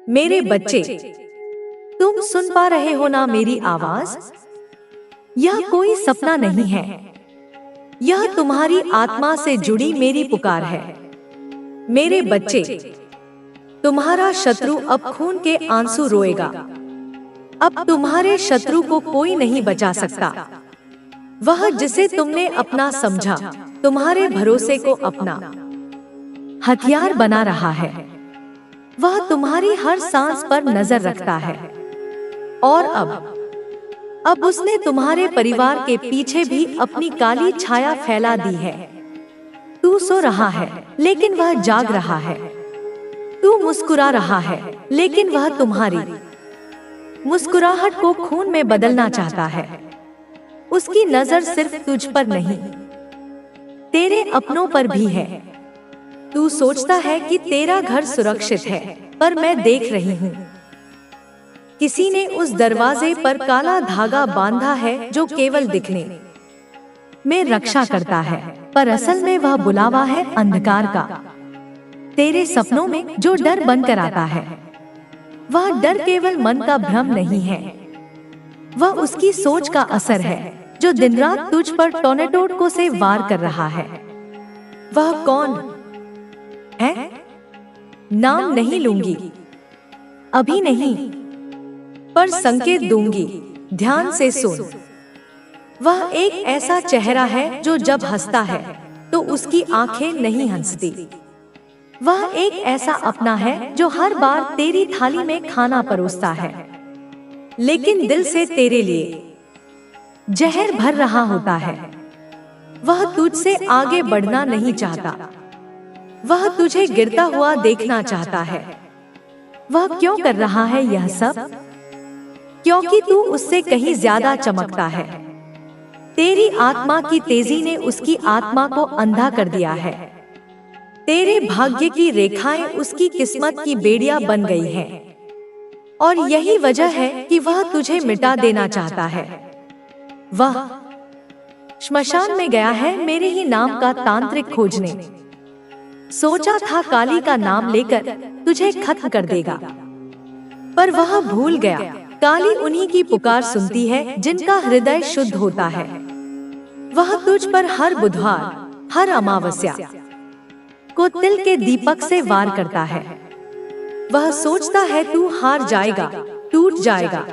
मेरे बच्चे, तुम सुन पा रहे हो ना मेरी आवाज? यह कोई सपना नहीं है, यह तुम्हारी आत्मा से जुड़ी मेरी पुकार है। मेरे बच्चे, तुम्हारा शत्रु अब खून के आंसू रोएगा। अब तुम्हारे शत्रु को कोई नहीं बचा सकता। वह जिसे तुमने अपना समझा, तुम्हारे भरोसे को अपना हथियार बना रहा है। वह तुम्हारी हर सांस पर नजर रखता है। और अब उसने तुम्हारे परिवार के पीछे भी अपनी काली छाया फैला दी है। तू सो रहा है, लेकिन वह जाग रहा है। तू मुस्कुरा रहा है, लेकिन वह तुम्हारी मुस्कुराहट को खून में बदलना चाहता है। उसकी नजर सिर्फ तुझ पर नहीं, तेरे अपनों पर भी है। तू सोचता है कि तेरा घर सुरक्षित है, पर मैं देख रही हूँ। किसी ने उस दरवाजे पर काला धागा बांधा है जो केवल दिखने में रक्षा करता है, पर असल में वह बुलावा है अंधकार का। तेरे सपनों में जो डर बनकर आता है, वह डर केवल मन का भ्रम नहीं है, वह उसकी सोच का असर है जो दिन रात तुझ पर टोर्नेडो से वार कर रहा है। वह कौन है? नाम नहीं लूंगी, अभी नहीं, पर संकेत दूंगी। ध्यान से सुन। वह एक ऐसा चेहरा है जो जब हंसता है तो उसकी आंखें नहीं हंसती। वह एक ऐसा अपना है जो हर बार तेरी थाली में खाना परोसता है, लेकिन दिल से तेरे लिए जहर भर रहा होता है। वह तुझसे आगे बढ़ना नहीं चाहता, वह तुझे गिरता हुआ देखना चाहता है। वह क्यों कर रहा है यह सब? क्योंकि तू उससे कहीं ज्यादा चमकता है। तेरी आत्मा की तेजी ने उसकी आत्मा को अंधा कर दिया है। तेरे भाग्य की रेखाएं उसकी किस्मत की बेड़ियां बन गई हैं। और यही वजह है कि वह तुझे मिटा देना चाहता है। वह श्मशान में गया है मेरे ही नाम का तांत्रिक खोजने। सोचा था काली का नाम लेकर तुझे खत्म कर देगा, पर वह भूल गया। काली उन्हीं की पुकार सुनती है जिनका हृदय शुद्ध होता है। वह तुझ पर हर बुधवार, हर अमावस्या को तिल के दीपक से वार करता है। वह सोचता है तू हार जाएगा, टूट जाएगा,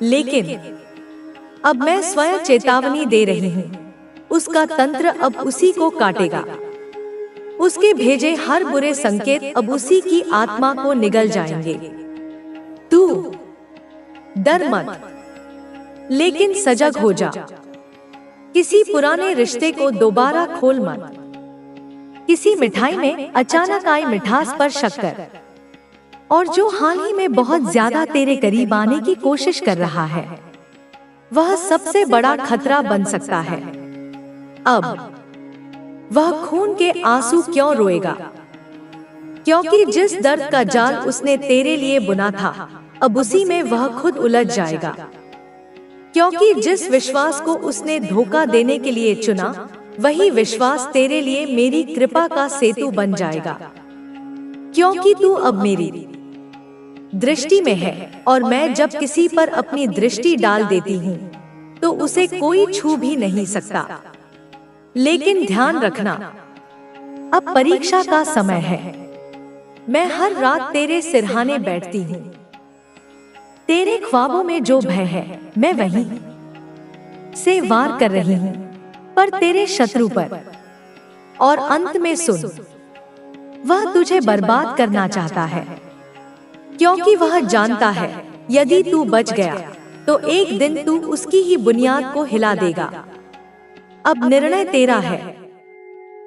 लेकिन अब मैं स्वयं चेतावनी दे रही हूँ। उसका तंत्र अब उसी को काटेगा। उसके भेजे हर बुरे संकेत अब उसी की आत्मा को निगल जाएंगे। तू डर मत, लेकिन सजग हो जा। किसी पुराने रिश्ते को दोबारा खोल मत। किसी मिठाई में अचानक आई मिठास पर शक्कर, और जो हाल ही में बहुत ज्यादा तेरे करीब आने की कोशिश कर रहा है, वह सबसे बड़ा खतरा बन सकता है। अब वह खून के आंसू क्यों रोएगा? क्योंकि जिस दर्द का जाल उसने तेरे लिए बुना था, अब उसी में वह खुद उलझ जाएगा। क्योंकि जिस विश्वास को उसने धोखा देने के लिए चुना, वही विश्वास तेरे लिए मेरी कृपा का सेतु बन जाएगा। क्योंकि तू अब मेरी दृष्टि में है, और मैं जब किसी पर अपनी दृष्टि डाल देती हूँ तो उसे कोई छू भी नहीं सकता। लेकिन ध्यान रखना, अब परीक्षा का समय है। मैं हर रात तेरे सिरहाने बैठती हूँ। तेरे ख्वाबों में जो भय है, मैं वहीं से वार कर रही हूँ, पर तेरे शत्रु पर। और अंत में सुन, वह तुझे बर्बाद करना चाहता है, क्योंकि वह जानता है यदि तू बच गया तो एक दिन तू उसकी ही बुनियाद को हिला देगा। अब निर्णय तेरा है।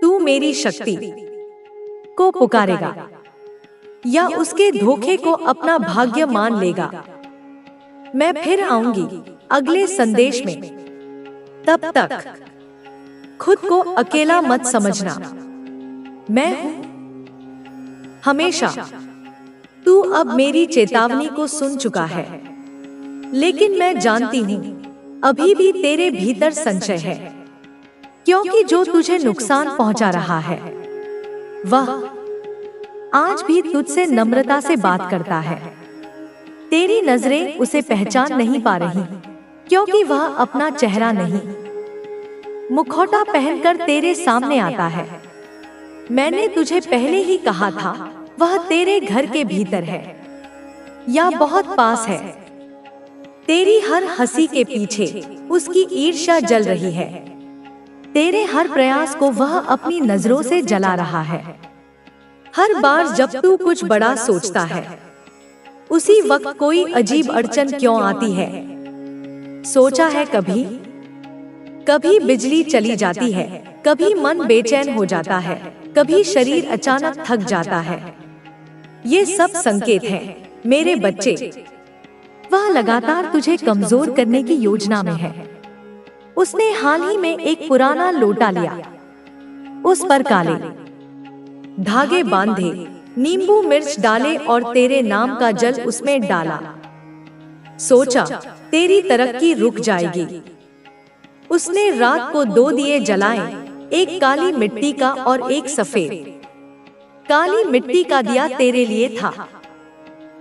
तू मेरी शक्ति को पुकारेगा या उसके धोखे को अपना भाग्य मान लेगा। मैं फिर आऊंगी अगले संदेश में। तब तक खुद को अकेला मत समझना। मैं हूं हमेशा। तू अब मेरी चेतावनी को सुन चुका है, लेकिन मैं जानती हूँ अभी भी तेरे भीतर संशय है, क्योंकि जो तुझे नुकसान पहुंचा रहा है वह आज भी तुझसे नम्रता से बात करता है। तेरी नजरें उसे पहचान नहीं पा रही, क्योंकि वह अपना चेहरा नहीं, मुखौटा पहनकर तेरे सामने आता है। मैंने तुझे पहले ही कहा था, वह तेरे घर के भीतर है या बहुत पास है। तेरी हर हंसी के पीछे उसकी ईर्ष्या जल रही है। तेरे हर प्रयास को वह अपनी नजरों से जला रहा है। हर बार जब तू कुछ बड़ा सोचता है, उसी वक्त कोई अजीब अड़चन क्यों आती है? सोचा है कभी? कभी बिजली चली जाती है, कभी मन बेचैन हो जाता है, कभी शरीर अचानक थक जाता है। ये सब संकेत हैं, मेरे बच्चे। वह लगातार तुझे कमजोर करने की योजना में है। उसने हाल ही में एक पुराना लोटा लिया, उस पर काले धागे बांधे, नींबू मिर्च डाले और तेरे नाम का जल उसमें डाला। सोचा तेरी तरक्की रुक जाएगी। उसने रात को 2 दिए जलाए, एक काली मिट्टी का और एक सफेद। काली मिट्टी का दिया तेरे लिए था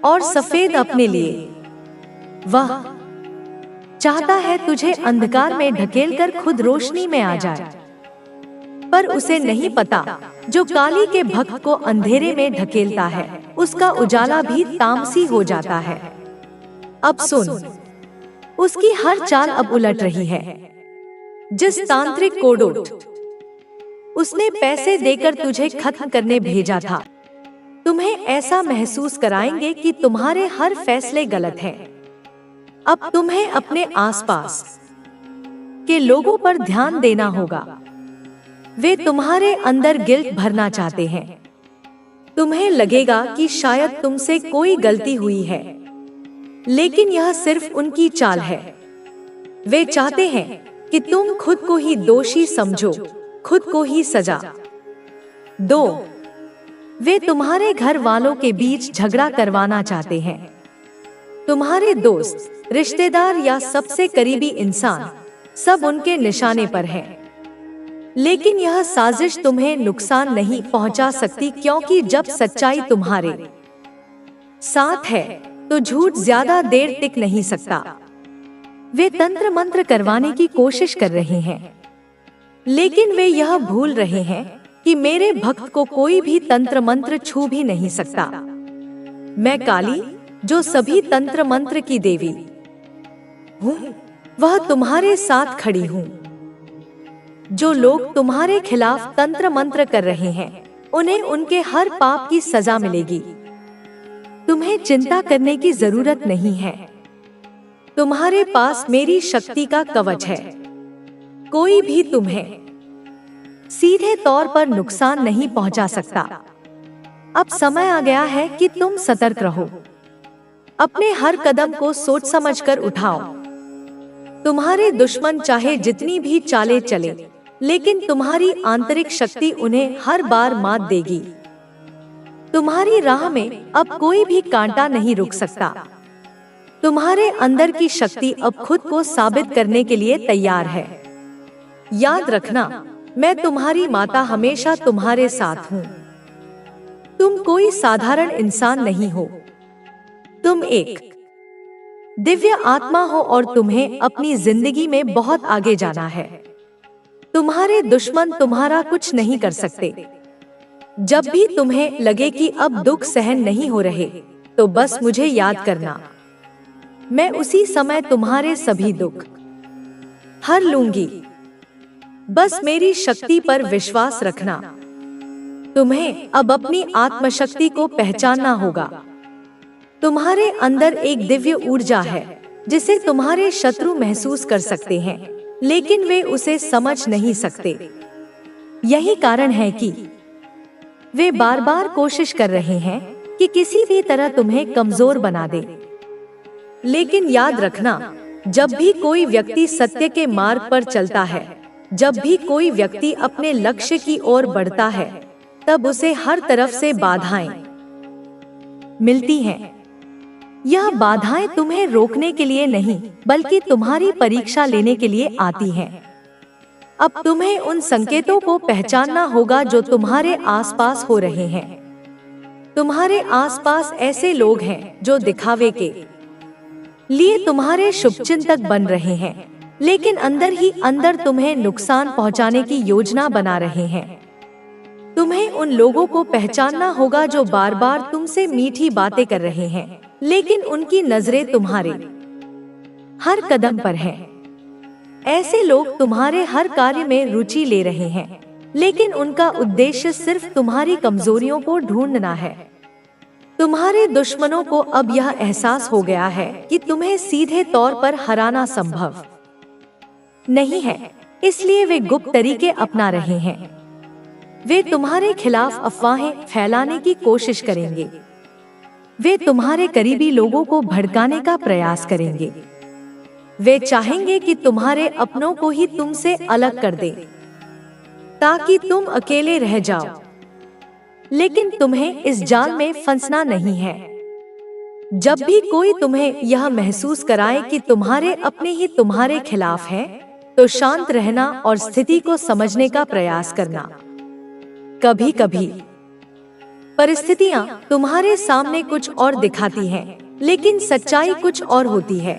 और सफेद अपने लिए। वह चाहता है तुझे अंधकार में ढकेलकर खुद रोशनी में आ जाए, पर उसे नहीं पता, जो काली के भक्त को अंधेरे में ढकेलता है, उसका उजाला भी तामसी हो जाता है। अब सुन, उसकी हर चाल अब उलट रही है। जिस तांत्रिक कोडोट उसने पैसे देकर तुझे खत्म करने भेजा था, तुम्हें ऐसा महसूस कराएंगे कि तुम्हारे हर फैसले गलत हैं। अब तुम्हें अपने आसपास के लोगों पर ध्यान देना होगा। वे तुम्हारे अंदर गिल्ट भरना चाहते हैं। तुम्हें लगेगा कि शायद तुमसे कोई गलती हुई है, लेकिन यह सिर्फ उनकी चाल है। वे चाहते हैं कि तुम खुद को ही दोषी समझो, खुद को ही सजा दो। वे तुम्हारे घर वालों के बीच झगड़ा करवाना चाहते हैं। तुम्हारे दोस्त, रिश्तेदार या सबसे करीबी इंसान सब उनके निशाने पर हैं। लेकिन यह साजिश तुम्हें नुकसान नहीं पहुंचा सकती, क्योंकि जब सच्चाई तुम्हारे साथ है तो झूठ ज्यादा देर टिक नहीं सकता। वे तंत्र मंत्र करवाने की कोशिश कर रहे हैं, लेकिन वे यह भूल रहे हैं कि मेरे भक्त को कोई भी तंत्र मंत्र छू भी नहीं सकता। मैं काली, जो सभी तंत्र मंत्र की देवी हूँ, वह तुम्हारे साथ खड़ी हूँ। जो लोग तुम्हारे खिलाफ तंत्र मंत्र कर रहे हैं, उन्हें उनके हर पाप की सजा मिलेगी। तुम्हें चिंता करने की जरूरत नहीं है। तुम्हारे पास मेरी शक्ति का कवच है। कोई भी तुम्हें सीधे तौर पर नुकसान नहीं पहुंचा सकता। अब समय आ गया है कि तुम सतर्क रहो। अपने हर कदम को सोच समझकर उठाओ। तुम्हारे दुश्मन चाहे जितनी भी चालें चले, लेकिन तुम्हारी आंतरिक शक्ति उन्हें हर बार मात देगी। तुम्हारी राह में अब कोई भी कांटा नहीं रुक सकता। तुम्हारे अंदर की शक्ति अब खुद को साबित करने के लिए तैयार है। याद रखना, मैं तुम्हारी माता हमेशा तुम्हारे साथ हूँ। तुम कोई साधारण इंसान नहीं हो। तुम एक दिव्य आत्मा हो और तुम्हें अपनी जिंदगी में बहुत आगे जाना है। तुम्हारे दुश्मन तुम्हारा कुछ नहीं कर सकते। जब भी तुम्हें लगे कि अब दुख सहन नहीं हो रहे, तो बस मुझे याद करना। मैं उसी समय तुम्हारे सभी दुख हर लूंगी। बस मेरी शक्ति पर विश्वास रखना। तुम्हें अब अपनी आत्मशक्ति को पहचानना होगा। तुम्हारे अंदर एक दिव्य ऊर्जा है, जिसे तुम्हारे शत्रु महसूस कर सकते हैं, लेकिन वे उसे समझ नहीं सकते। यही कारण है कि वे बार बार कोशिश कर रहे हैं कि किसी भी तरह तुम्हें कमजोर बना दे। लेकिन याद रखना, जब भी कोई व्यक्ति सत्य के मार्ग पर चलता है, जब भी कोई व्यक्ति अपने लक्ष्य की ओर बढ़ता है, तब उसे हर तरफ से बाधाएं मिलती हैं। यह बाधाएं तुम्हें रोकने के लिए नहीं, बल्कि तुम्हारी परीक्षा लेने के लिए आती हैं। अब तुम्हें उन संकेतों को पहचानना होगा जो तुम्हारे आसपास हो रहे हैं। तुम्हारे आसपास ऐसे लोग हैं जो दिखावे के लिए तुम्हारे शुभचिंतक बन रहे हैं, लेकिन अंदर ही अंदर तुम्हें नुकसान पहुंचाने की योजना बना रहे हैं। तुम्हें उन लोगों को पहचानना होगा जो बार बार तुमसे मीठी बातें कर रहे हैं, लेकिन उनकी नजरें तुम्हारे हर कदम पर हैं। ऐसे लोग तुम्हारे हर कार्य में रुचि ले रहे हैं, लेकिन उनका उद्देश्य सिर्फ तुम्हारी कमजोरियों को ढूंढना है। तुम्हारे दुश्मनों को अब यह एहसास हो गया है कि तुम्हें सीधे तौर पर हराना संभव नहीं है, इसलिए वे गुप्त तरीके अपना रहे हैं। वे तुम्हारे खिलाफ अफवाहें फैलाने की कोशिश करेंगे। वे तुम्हारे करीबी लोगों को भड़काने का प्रयास करेंगे। वे चाहेंगे कि तुम्हारे अपनों को ही तुमसे अलग कर दें, ताकि तुम अकेले रह जाओ। लेकिन तुम्हें इस जाल में फंसना नहीं है। जब भी कोई तुम्हें यह महसूस कराए कि तुम्हारे अपने ही तुम्हारे खिलाफ हैं, तो शांत रहना और स्थिति को समझने का प्रयास करना। कभी कभी परिस्थितियां तुम्हारे सामने कुछ और दिखाती हैं, लेकिन सच्चाई कुछ और होती है।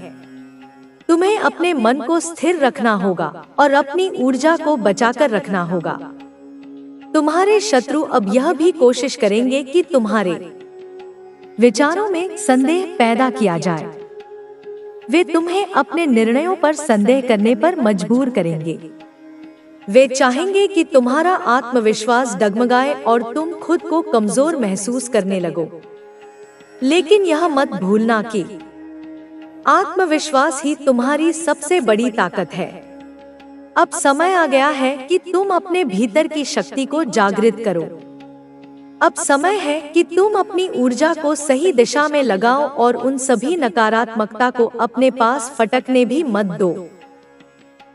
तुम्हें अपने मन को स्थिर रखना होगा और अपनी ऊर्जा को बचाकर रखना होगा। तुम्हारे शत्रु अब यह भी कोशिश करेंगे कि तुम्हारे विचारों में संदेह पैदा किया जाए। वे तुम्हें अपने निर्णयों पर संदेह करने पर मजबूर करेंगे। वे चाहेंगे कि तुम्हारा आत्मविश्वास डगमगाए और तुम खुद को कमजोर महसूस करने लगो। लेकिन यह मत भूलना कि आत्मविश्वास ही तुम्हारी सबसे बड़ी ताकत है। अब समय आ गया है कि तुम अपने भीतर की शक्ति को जागृत करो। अब समय है कि तुम अपनी ऊर्जा को सही दिशा में लगाओ और उन सभी नकारात्मकता को अपने पास फटकने भी मत दो।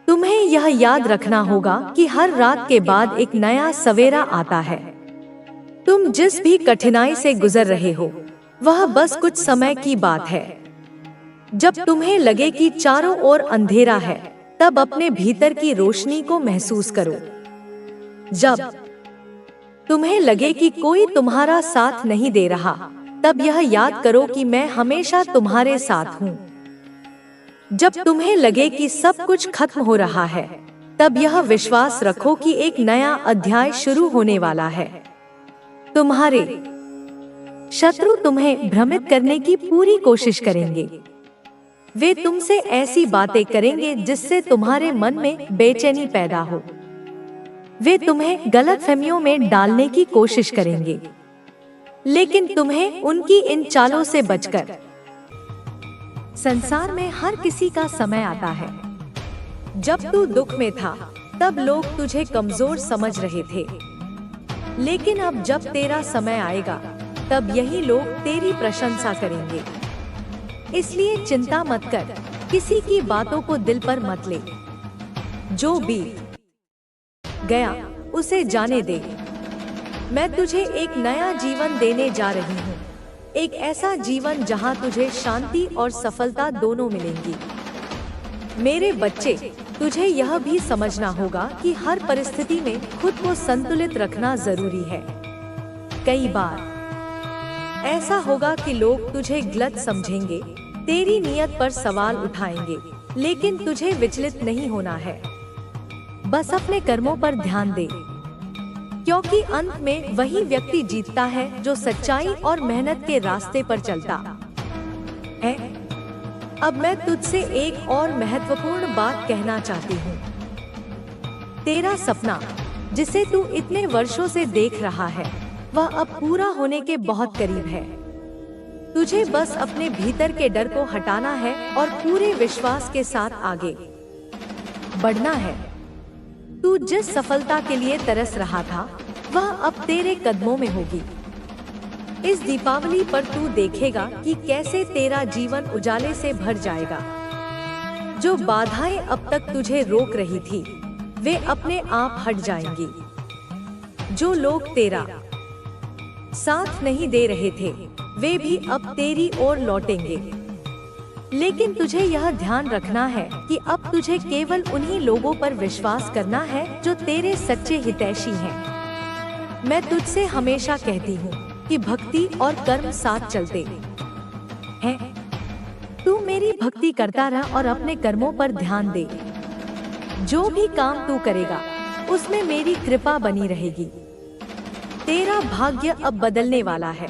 तुम्हें यह याद रखना होगा कि हर रात के बाद एक नया सवेरा आता है। तुम जिस भी कठिनाई से गुजर रहे हो, वह बस कुछ समय की बात है। जब तुम्हें लगे कि चारों ओर अंधेरा है, तब अपने भीतर की रोशनी को महसूस करो। जब तुम्हें लगे कि कोई तुम्हारा साथ नहीं दे रहा, तब यह याद करो कि मैं हमेशा तुम्हारे साथ हूँ। जब तुम्हें लगे कि सब कुछ खत्म हो रहा है, तब यह विश्वास रखो कि एक नया अध्याय शुरू होने वाला है। तुम्हारे शत्रु तुम्हें भ्रमित करने की पूरी कोशिश करेंगे। वे तुमसे ऐसी बातें करेंगे जिससे तुम्हारे मन में बेचैनी पैदा हो। वे तुम्हें गलतफहमियों में डालने की कोशिश करेंगे, लेकिन तुम्हें उनकी इन चालों से बचकर संसार में हर किसी का समय आता है। जब तू दुख में था, तब लोग तुझे कमजोर समझ रहे थे, लेकिन अब जब तेरा समय आएगा, तब यही लोग तेरी प्रशंसा करेंगे। इसलिए चिंता मत कर, किसी की बातों को दिल पर मत ले। जो बीत गया उसे जाने दे। मैं तुझे एक नया जीवन देने जा रही हूँ, एक ऐसा जीवन जहाँ तुझे शांति और सफलता दोनों मिलेंगी। मेरे बच्चे, तुझे यह भी समझना होगा कि हर परिस्थिति में खुद को संतुलित रखना जरूरी है। कई बार ऐसा होगा कि लोग तुझे गलत समझेंगे, तेरी नीयत पर सवाल उठाएंगे, लेकिन तुझे विचलित नहीं होना है। बस अपने कर्मों पर ध्यान दे, क्योंकि अंत में वही व्यक्ति जीतता है जो सच्चाई और मेहनत के रास्ते पर चलता है। अब मैं तुझसे एक और महत्वपूर्ण बात कहना चाहती हूँ। तेरा सपना, जिसे तू इतने वर्षों से देख रहा है, वह अब पूरा होने के बहुत करीब है। तुझे बस अपने भीतर के डर को हटाना है और पूरे विश्वास के साथ आगे बढ़ना है। तू जिस सफलता के लिए तरस रहा था, वह अब तेरे कदमों में होगी। इस दीपावली पर तू देखेगा कि कैसे तेरा जीवन उजाले से भर जाएगा। जो बाधाएं अब तक तुझे रोक रही थी, वे अपने आप हट जाएंगी। जो लोग तेरा साथ नहीं दे रहे थे, वे भी अब तेरी ओर लौटेंगे। लेकिन तुझे यह ध्यान रखना है कि अब तुझे केवल उन्हीं लोगों पर विश्वास करना है जो तेरे सच्चे हितैषी हैं। मैं तुझसे हमेशा कहती हूँ, कि भक्ति और कर्म साथ चलते हैं। तू मेरी भक्ति करता रह और अपने कर्मों पर ध्यान दे। जो भी काम तू करेगा उसमें मेरी कृपा बनी रहेगी। तेरा भाग्य अब बदलने वाला है।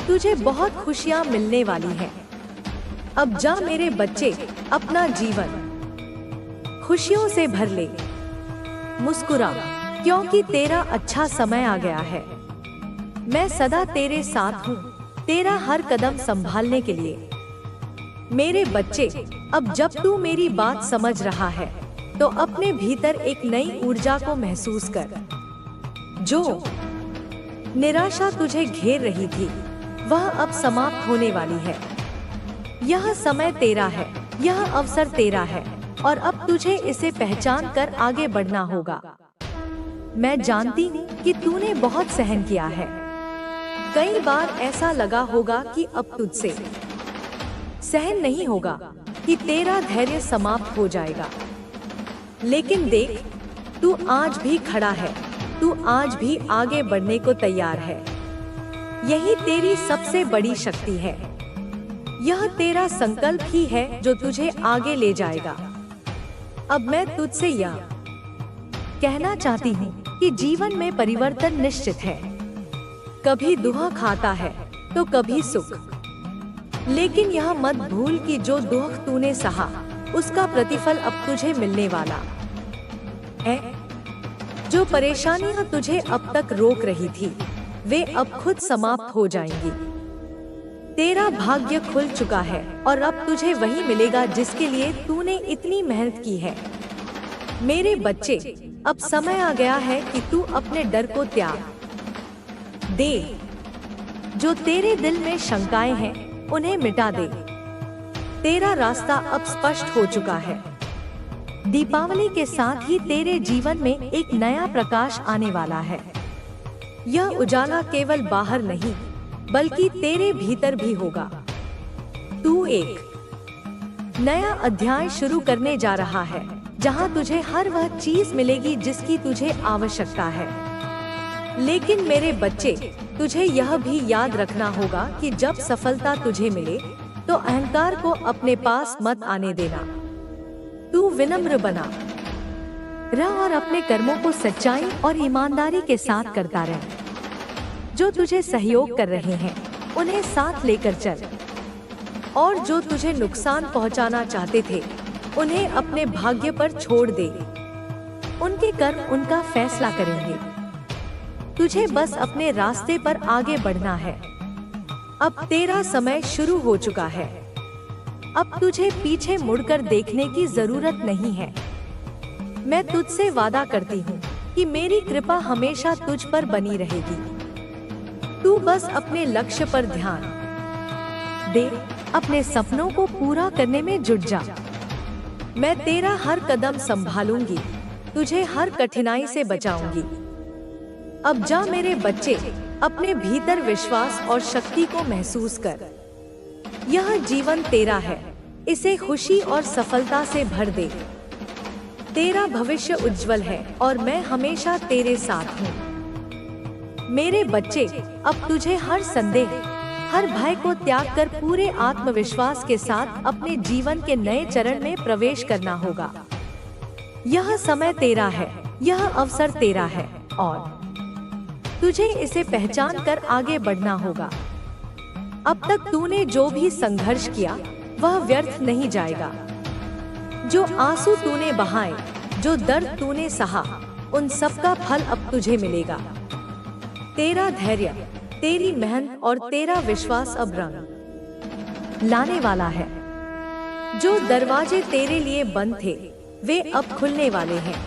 तुझे बहुत खुशियां मिलने वाली हैं। अब जा मेरे बच्चे, अपना जीवन खुशियों से भर ले। मुस्कुरा, क्योंकि तेरा अच्छा समय आ गया है। मैं सदा तेरे साथ हूँ, तेरा हर कदम संभालने के लिए। मेरे बच्चे, अब जब तू मेरी बात समझ रहा है तो अपने भीतर एक नई ऊर्जा को महसूस कर। जो निराशा तुझे घेर रही थी वह अब समाप्त होने वाली है। यह समय तेरा है, यह अवसर तेरा है और अब तुझे इसे पहचान कर आगे बढ़ना होगा। मैं जानती हूँ कि तूने बहुत सहन किया है। कई बार ऐसा लगा होगा कि अब तुझसे सहन नहीं होगा, कि तेरा धैर्य समाप्त हो जाएगा। लेकिन देख, तू आज भी खड़ा है, तू आज भी आगे बढ़ने को तैयार है। यही तेरी सबसे बड़ी शक्ति है। यह तेरा संकल्प ही है जो तुझे आगे ले जाएगा। अब मैं तुझसे यह कहना चाहती हूँ कि जीवन में परिवर्तन निश्चित है। कभी दुख खाता है तो कभी सुख, लेकिन यह मत भूल कि जो दुख तूने सहा उसका प्रतिफल अब तुझे मिलने वाला है। जो परेशानियां तुझे अब तक रोक रही थी वे अब खुद समाप्त हो जाएंगी। तेरा भाग्य खुल चुका है और अब तुझे वही मिलेगा जिसके लिए तूने इतनी मेहनत की है। मेरे बच्चे, अब समय आ गया है कि तू अपने डर को त्याग दे। जो तेरे दिल में शंकाएं हैं उन्हें मिटा दे। तेरा रास्ता अब स्पष्ट हो चुका है। दीपावली के साथ ही तेरे जीवन में एक नया प्रकाश आने वाला है। यह उजाला केवल बाहर नहीं बल्कि तेरे भीतर भी होगा। तू एक नया अध्याय शुरू करने जा रहा है जहां तुझे हर वह चीज मिलेगी जिसकी तुझे आवश्यकता है। लेकिन मेरे बच्चे, तुझे यह भी याद रखना होगा कि जब सफलता तुझे मिले तो अहंकार को अपने पास मत आने देना। तू विनम्र बना रह और अपने कर्मों को सच्चाई और ईमानदारी के साथ करता रह। जो तुझे सहयोग कर रहे हैं उन्हें साथ लेकर चल, और जो तुझे नुकसान पहुंचाना चाहते थे उन्हें अपने भाग्य पर छोड़ दे। उनके कर्म उनका फैसला करेंगे। तुझे बस अपने रास्ते पर आगे बढ़ना है। अब तेरा समय शुरू हो चुका है। अब तुझे पीछे मुड़कर देखने की जरूरत नहीं है। मैं तुझसे वादा करती हूँ कि मेरी कृपा हमेशा तुझ पर बनी रहेगी। तू बस अपने लक्ष्य पर ध्यान दे, अपने सपनों को पूरा करने में जुट जा। मैं तेरा हर कदम संभालूंगी, तुझे हर कठिनाई से बचाऊंगी। अब जा मेरे बच्चे, अपने भीतर विश्वास और शक्ति को महसूस कर। यह जीवन तेरा है, इसे खुशी और सफलता से भर दे। तेरा भविष्य उज्जवल है और मैं हमेशा तेरे साथ हूँ। मेरे बच्चे, अब तुझे हर संदेह, हर भय को त्याग कर पूरे आत्मविश्वास के साथ अपने जीवन के नए चरण में प्रवेश करना होगा। यह समय तेरा है, यह अवसर तेरा है और तुझे इसे पहचान कर आगे बढ़ना होगा। अब तक तूने जो भी संघर्ष किया वह व्यर्थ नहीं जाएगा। जो आंसू तूने बहाए, जो दर्द तूने सहा, उन सब का फल अब तुझे मिलेगा। तेरा धैर्य, तेरी मेहनत और तेरा विश्वास अब रंग लाने वाला है। जो दरवाजे तेरे लिए बंद थे वे अब खुलने वाले हैं।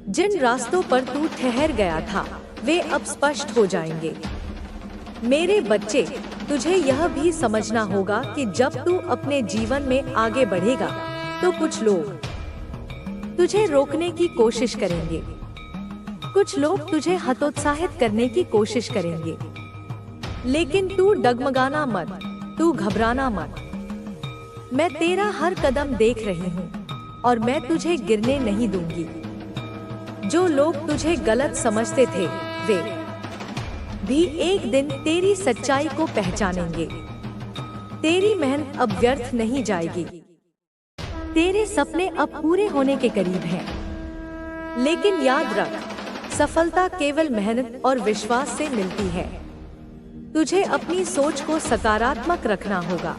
जिन रास्तों पर तू ठहर गया था वे अब स्पष्ट हो जाएंगे। मेरे बच्चे, तुझे यह भी समझना होगा कि जब तू अपने जीवन में आगे बढ़ेगा तो कुछ लोग तुझे रोकने की कोशिश करेंगे, कुछ लोग तुझे हतोत्साहित करने की कोशिश करेंगे। लेकिन तू डगमगाना मत, तू घबराना मत। मैं तेरा हर कदम देख रही हूँ और मैं तुझे गिरने नहीं दूंगी। जो लोग तुझे गलत समझते थे वे भी एक दिन तेरी सच्चाई को पहचानेंगे। तेरी मेहनत अब व्यर्थ नहीं जाएगी। तेरे सपने अब पूरे होने के करीब हैं। लेकिन याद रख, सफलता केवल मेहनत और विश्वास से मिलती है। तुझे अपनी सोच को सकारात्मक रखना होगा।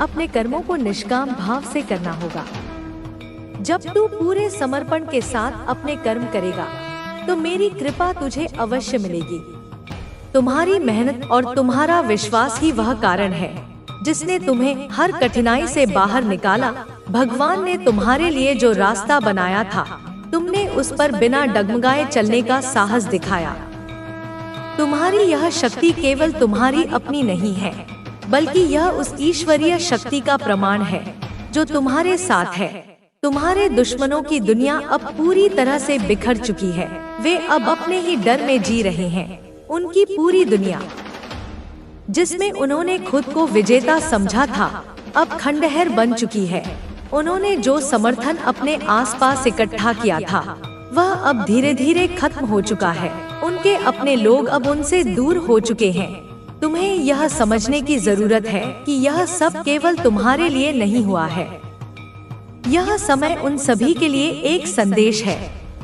अपने कर्मों को निष्काम भाव से करना होगा। जब तू पूरे समर्पण के साथ अपने कर्म करेगा तो मेरी कृपा तुझे अवश्य मिलेगी। तुम्हारी मेहनत और तुम्हारा विश्वास ही वह कारण है जिसने तुम्हें हर कठिनाई से बाहर निकाला। भगवान ने तुम्हारे लिए जो रास्ता बनाया था, तुमने उस पर बिना डगमगाए चलने का साहस दिखाया। तुम्हारी यह शक्ति केवल तुम्हारी अपनी नहीं है, बल्कि यह उस ईश्वरीय शक्ति का प्रमाण है जो तुम्हारे साथ है। तुम्हारे दुश्मनों की दुनिया अब पूरी तरह से बिखर चुकी है। वे अब अपने ही डर में जी रहे हैं। उनकी पूरी दुनिया, जिसमें उन्होंने खुद को विजेता समझा था, अब खंडहर बन चुकी है। उन्होंने जो समर्थन अपने आसपास इकट्ठा किया था, वह अब धीरे धीरे खत्म हो चुका है। उनके अपने लोग अब उनसे दूर हो चुके हैं। तुम्हें यह समझने की जरूरत है कि यह सब केवल तुम्हारे लिए नहीं हुआ है। यह समय उन सभी के लिए एक संदेश है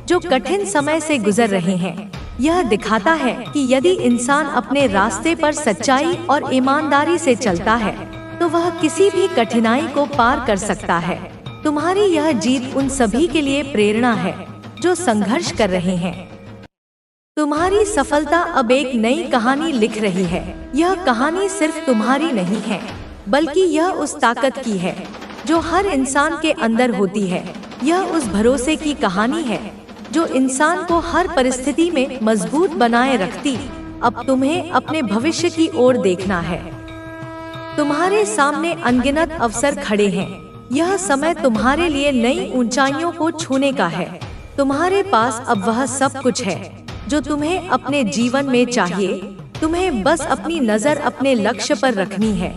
जो कठिन समय से गुजर रहे हैं। यह दिखाता है कि यदि इंसान अपने रास्ते पर सच्चाई और ईमानदारी से चलता है तो वह किसी भी कठिनाई को पार कर सकता है। तुम्हारी यह जीत उन सभी के लिए प्रेरणा है जो संघर्ष कर रहे हैं। तुम्हारी सफलता अब एक नई कहानी लिख रही है। यह कहानी सिर्फ तुम्हारी नहीं है, बल्कि यह उस ताकत की है जो हर इंसान के अंदर होती है। यह उस भरोसे की कहानी है जो इंसान को हर परिस्थिति में मजबूत बनाए रखती। अब तुम्हें अपने भविष्य की ओर देखना है। तुम्हारे सामने अनगिनत अवसर खड़े हैं। यह समय तुम्हारे लिए नई ऊंचाइयों को छूने का है। तुम्हारे पास अब वह सब कुछ है जो तुम्हें अपने जीवन में चाहिए। तुम्हें बस अपनी नजर अपने लक्ष्य पर रखनी है।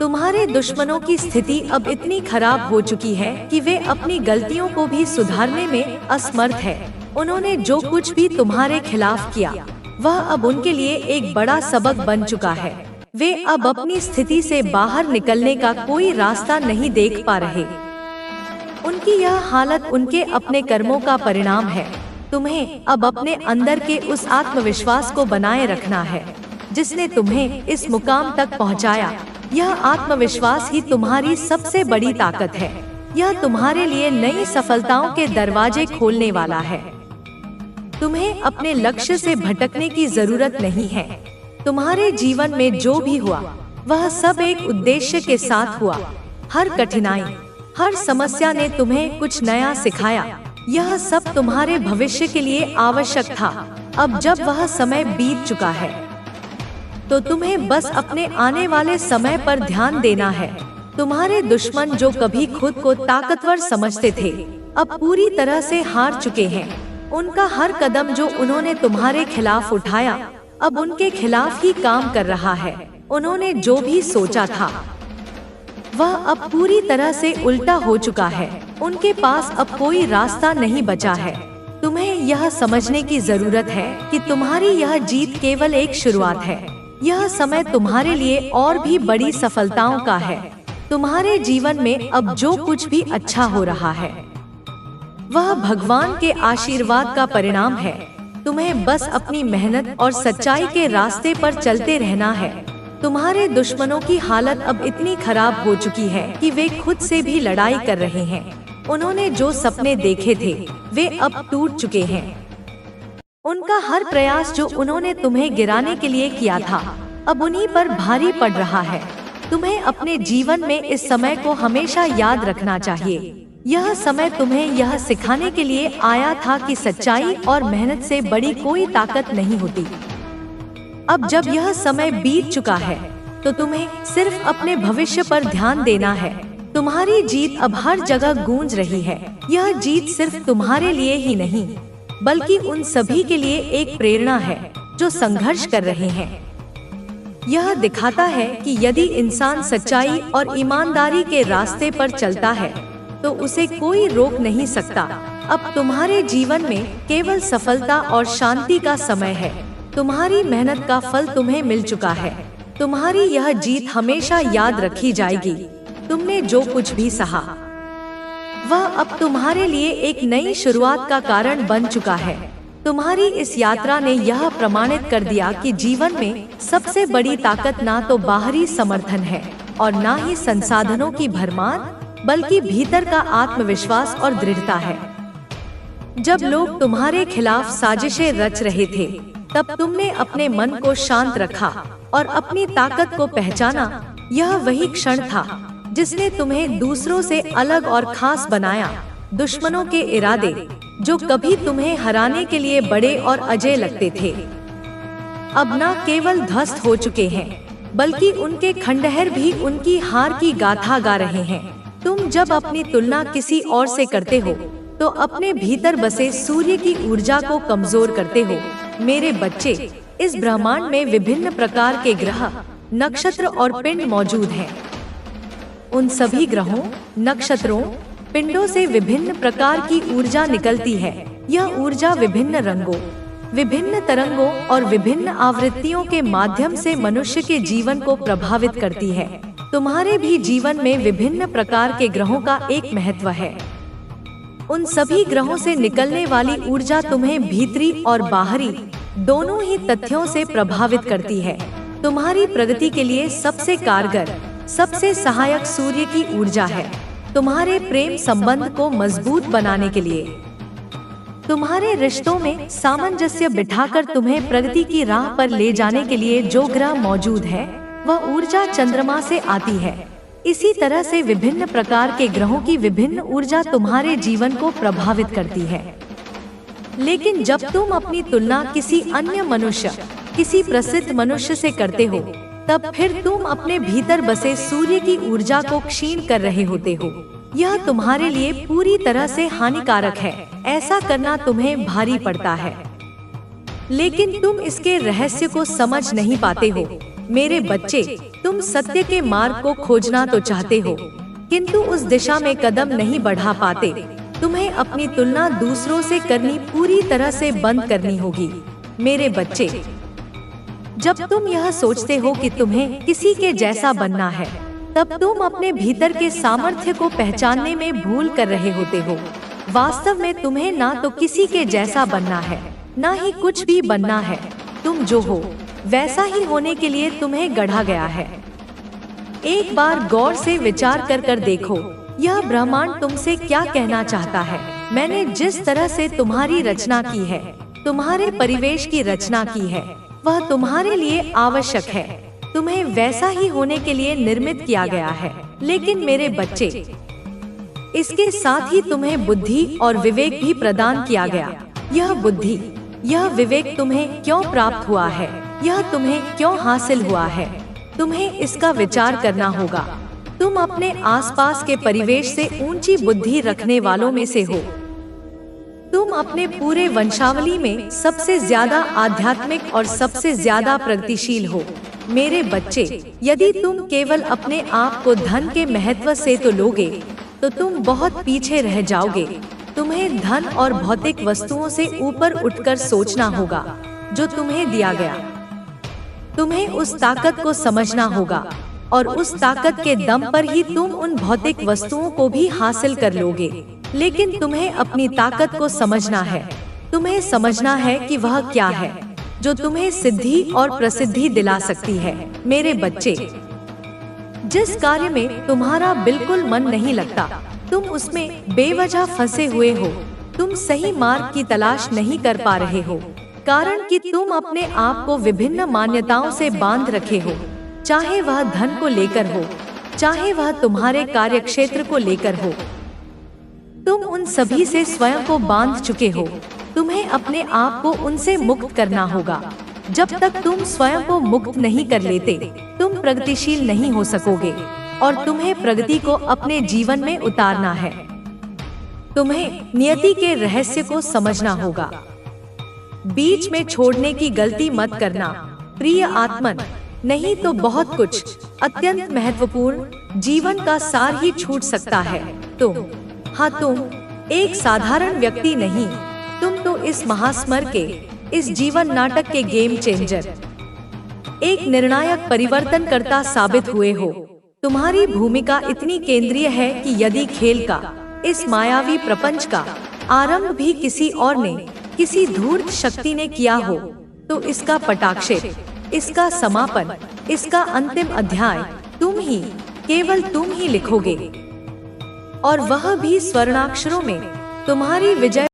तुम्हारे दुश्मनों की स्थिति अब इतनी खराब हो चुकी है कि वे अपनी गलतियों को भी सुधारने में असमर्थ है। उन्होंने जो कुछ भी तुम्हारे खिलाफ किया, वह अब उनके लिए एक बड़ा सबक बन चुका है। वे अब अपनी स्थिति से बाहर निकलने का कोई रास्ता नहीं देख पा रहे। उनकी यह हालत उनके अपने कर्मों का परिणाम है। तुम्हें अब अपने अंदर के उस आत्मविश्वास को बनाए रखना है जिसने तुम्हें इस मुकाम तक पहुंचाया। यह आत्मविश्वास ही तुम्हारी सबसे बड़ी ताकत है। यह तुम्हारे लिए नई सफलताओं के दरवाजे खोलने वाला है। तुम्हें अपने लक्ष्य से भटकने की जरूरत नहीं है। तुम्हारे जीवन में जो भी हुआ, वह सब एक उद्देश्य के साथ हुआ। हर कठिनाई, हर समस्या ने तुम्हें कुछ नया सिखाया। यह सब तुम्हारे भविष्य के लिए आवश्यक था। अब जब वह समय बीत चुका है, तो तुम्हें बस अपने आने वाले समय पर ध्यान देना है। तुम्हारे दुश्मन जो कभी खुद को ताकतवर समझते थे, अब पूरी तरह से हार चुके हैं। उनका हर कदम जो उन्होंने तुम्हारे खिलाफ उठाया, अब उनके खिलाफ ही काम कर रहा है। उन्होंने जो भी सोचा था, वह अब पूरी तरह से उल्टा हो चुका है। उनके पास अब कोई रास्ता नहीं बचा है। तुम्हें यह समझने की जरूरत है कि तुम्हारी यह जीत केवल एक शुरुआत है। यह समय तुम्हारे लिए और भी बड़ी सफलताओं का है। तुम्हारे जीवन में अब जो कुछ भी अच्छा हो रहा है, वह भगवान के आशीर्वाद का परिणाम है। तुम्हें बस अपनी मेहनत और सच्चाई के रास्ते पर चलते रहना है। तुम्हारे दुश्मनों की हालत अब इतनी खराब हो चुकी है कि वे खुद से भी लड़ाई कर रहे हैं। उन्होंने जो सपने देखे थे, वे अब टूट चुके हैं। उनका हर प्रयास जो उन्होंने तुम्हें गिराने के लिए किया था, अब उन्हीं पर भारी पड़ रहा है। तुम्हें अपने जीवन में इस समय को हमेशा याद रखना चाहिए। यह समय तुम्हें यह सिखाने के लिए आया था कि सच्चाई और मेहनत से बड़ी कोई ताकत नहीं होती। अब जब यह समय बीत चुका है, तो तुम्हें सिर्फ अपने भविष्य पर ध्यान देना है। तुम्हारी जीत अब हर जगह गूंज रही है। यह जीत सिर्फ तुम्हारे लिए ही नहीं, बल्कि उन सभी के लिए एक प्रेरणा है जो संघर्ष कर रहे हैं। यह दिखाता है कि यदि इंसान सच्चाई और ईमानदारी के रास्ते पर चलता है, तो उसे कोई रोक नहीं सकता। अब तुम्हारे जीवन में केवल सफलता और शांति का समय है। तुम्हारी मेहनत का फल तुम्हें मिल चुका है। तुम्हारी यह जीत हमेशा याद रखी जाएगी। तुमने जो कुछ भी सहा, वह अब तुम्हारे लिए एक नई शुरुआत का कारण बन चुका है। तुम्हारी इस यात्रा ने यह प्रमाणित कर दिया कि जीवन में सबसे बड़ी ताकत ना तो बाहरी समर्थन है और ना ही संसाधनों की भरमार, बल्कि भीतर का आत्मविश्वास और दृढ़ता है। जब लोग तुम्हारे खिलाफ साजिशें रच रहे थे, तब तुमने अपने मन को शांत रखा और अपनी ताकत को पहचाना। यह वही क्षण था जिसने तुम्हें दूसरों से अलग और खास बनाया। दुश्मनों के इरादे, जो कभी तुम्हें हराने के लिए बड़े और अजय लगते थे, अब न केवल ध्वस्त हो चुके हैं, बल्कि उनके खंडहर भी उनकी हार की गाथा गा रहे हैं। तुम जब अपनी तुलना किसी और से करते हो, तो अपने भीतर बसे सूर्य की ऊर्जा को कमजोर करते हो। मेरे बच्चे, इस ब्रह्मांड में विभिन्न प्रकार के ग्रह, नक्षत्र और पिंड मौजूद हैं। उन सभी ग्रहों, नक्षत्रों, पिंडों से विभिन्न प्रकार की ऊर्जा निकलती है। यह ऊर्जा विभिन्न रंगों, विभिन्न तरंगों और विभिन्न आवृत्तियों के माध्यम से मनुष्य के जीवन को प्रभावित करती है। तुम्हारे भी जीवन में विभिन्न प्रकार के ग्रहों का एक महत्व है। उन सभी ग्रहों से निकलने वाली ऊर्जा तुम्हें भीतरी और बाहरी दोनों ही तथ्यों से प्रभावित करती है। तुम्हारी प्रगति के लिए सबसे कारगर, सबसे सहायक सूर्य की ऊर्जा है। तुम्हारे प्रेम संबंध को मजबूत बनाने के लिए, तुम्हारे रिश्तों में सामंजस्य बिठाकर तुम्हें प्रगति की राह पर ले जाने के लिए जो ग्रह मौजूद है, वह ऊर्जा चंद्रमा से आती है। इसी तरह से विभिन्न प्रकार के ग्रहों की विभिन्न ऊर्जा तुम्हारे जीवन को प्रभावित करती है। लेकिन जब तुम अपनी तुलना किसी अन्य मनुष्य, किसी प्रसिद्ध मनुष्य से करते हो, तब फिर तुम अपने भीतर बसे सूर्य की ऊर्जा को क्षीण कर रहे होते हो। यह तुम्हारे लिए पूरी तरह से हानिकारक है। ऐसा करना तुम्हें भारी पड़ता है, लेकिन तुम इसके रहस्य को समझ नहीं पाते हो। मेरे बच्चे, तुम सत्य के मार्ग को खोजना तो चाहते हो, किंतु उस दिशा में कदम नहीं बढ़ा पाते। तुम्हें अपनी तुलना दूसरों से करनी पूरी तरह से बंद करनी होगी। मेरे बच्चे, जब तुम यह सोचते हो कि तुम्हें किसी के जैसा बनना है, तब तुम अपने भीतर के सामर्थ्य को पहचानने में भूल कर रहे होते हो। वास्तव में तुम्हें ना तो किसी के जैसा बनना है, ना ही कुछ भी बनना है। तुम जो हो, वैसा ही होने के लिए तुम्हें गढ़ा गया है। एक बार गौर से विचार कर देखो, यह ब्रह्मांड तुमसे क्या कहना चाहता है। मैंने जिस तरह से तुम्हारी रचना की है, तुम्हारे परिवेश की रचना की है, वह तुम्हारे लिए आवश्यक है। तुम्हें वैसा ही होने के लिए निर्मित किया गया है। लेकिन मेरे बच्चे, इसके साथ ही तुम्हें बुद्धि और विवेक भी प्रदान किया गया। यह बुद्धि, यह विवेक तुम्हें क्यों प्राप्त हुआ है, यह तुम्हें क्यों हासिल हुआ है, तुम्हें इसका विचार करना होगा। तुम अपने आसपास के परिवेश से ऊंची बुद्धि रखने वालों में से हो। तुम अपने पूरे वंशावली में सबसे ज्यादा आध्यात्मिक और सबसे ज्यादा प्रगतिशील हो। मेरे बच्चे, यदि तुम केवल अपने आप को धन के महत्व से तो लोगे, तो तुम बहुत पीछे रह जाओगे। तुम्हें धन और भौतिक वस्तुओं से ऊपर उठकर सोचना होगा जो तुम्हें दिया गया। तुम्हें उस ताकत को समझना होगा और उस ताकत के दम पर ही तुम उन भौतिक वस्तुओं को भी हासिल कर लोगे। लेकिन तुम्हें अपनी ताकत को समझना है। तुम्हें समझना है कि वह क्या है जो तुम्हें सिद्धि और प्रसिद्धि दिला सकती है। मेरे बच्चे, जिस कार्य में तुम्हारा बिल्कुल मन नहीं लगता, तुम उसमें बेवजह फंसे हुए हो। तुम सही मार्ग की तलाश नहीं कर पा रहे हो, कारण कि तुम अपने आप को विभिन्न मान्यताओं से बांध रखे हो। चाहे वह धन को लेकर हो, चाहे वह तुम्हारे कार्यक्षेत्र को लेकर हो, तुम उन सभी से स्वयं को बांध चुके हो। तुम्हें अपने आप को उनसे मुक्त करना होगा। जब तक तुम स्वयं को मुक्त नहीं कर लेते, तुम प्रगतिशील नहीं हो सकोगे और तुम्हें प्रगति को अपने जीवन में उतारना है। तुम्हें नियति के रहस्य को समझना होगा। बीच में छोड़ने की गलती मत करना प्रिय आत्मन, नहीं तो बहुत कुछ अत्यंत महत्वपूर्ण जीवन का सार ही छूट सकता है। तुम एक साधारण व्यक्ति नहीं, तुम तो इस महास्मर के, इस जीवन नाटक के गेम चेंजर, एक निर्णायक परिवर्तनकर्ता साबित हुए हो। तुम्हारी भूमिका इतनी केंद्रीय है कि यदि खेल का, इस मायावी प्रपंच का आरंभ भी किसी और ने, किसी धूर्त शक्ति ने किया हो, तो इसका पटाक्षेप, इसका समापन, इसका अंतिम अध्याय तुम ही, केवल तुम ही लिखोगे, और वह भी स्वर्णाक्षरों में। तुम्हारी विजय